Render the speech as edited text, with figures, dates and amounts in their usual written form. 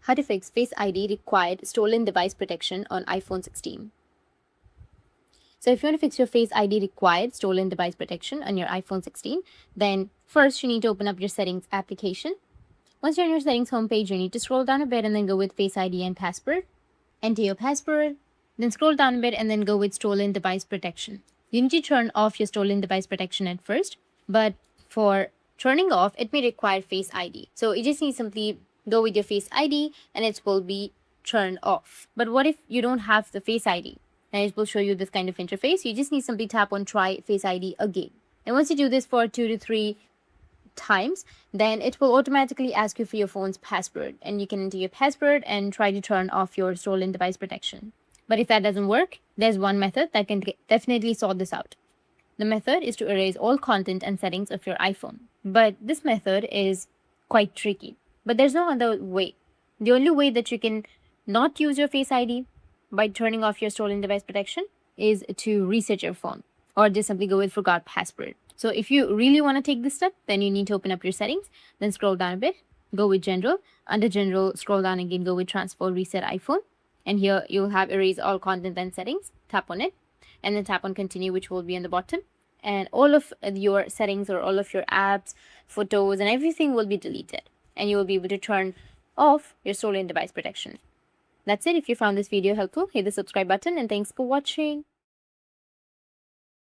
How to fix Face ID required stolen device protection on iPhone 16. So if you want to fix your Face ID required stolen device protection on your iPhone 16, then first you need to open up your settings application. Once you're on your settings homepage, you need to scroll down a bit and then go with Face ID and password. Enter your password, then scroll down a bit and then go with stolen device protection. You need to turn off your stolen device protection at first, but for turning off, it may require Face ID. So you just need simply go with your Face ID and it will be turned off. But what if you don't have the Face ID? And it will show you this kind of interface. You just need simply tap on try Face ID again. And once you do this for 2 to 3 times, then it will automatically ask you for your phone's password, and you can enter your password and try to turn off your stolen device protection. But if that doesn't work, there's one method that can definitely sort this out. The method is to erase all content and settings of your iPhone. But this method is quite tricky. But there's no other way. The only way that you can not use your Face ID by turning off your stolen device protection is to reset your phone, or just simply go with forgot password. So if you really want to take this step, then you need to open up your settings, then scroll down a bit, go with general. Under general, scroll down again, go with transfer reset iPhone. And here you'll have erase all content and settings. Tap on it and then tap on continue, which will be on the bottom. And all of your settings or all of your apps, photos, and everything will be deleted. And you will be able to turn off your stolen device protection. That's it. If you found this video helpful, hit the subscribe button and thanks for watching.